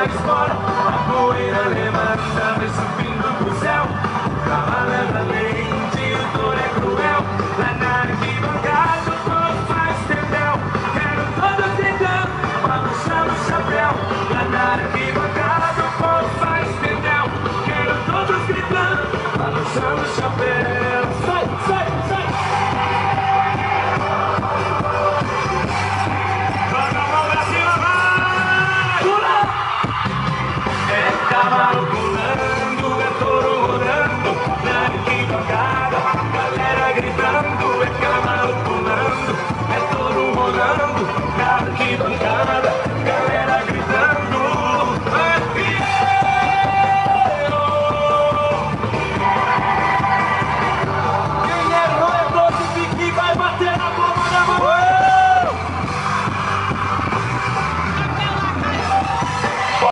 vai embora, a poeira levanta, vai subindo pro céu. O cavalo é valente, o touro é cruel. Lá na arquibancada o povo faz tendel. Quero todos gritando, balançando o chapéu. Lá na arquibancada o povo faz tendel. Quero todos gritando, balançando o chapéu. Sai, sai, sai! Joga a mão pra cima, vai! Pula! É cavalo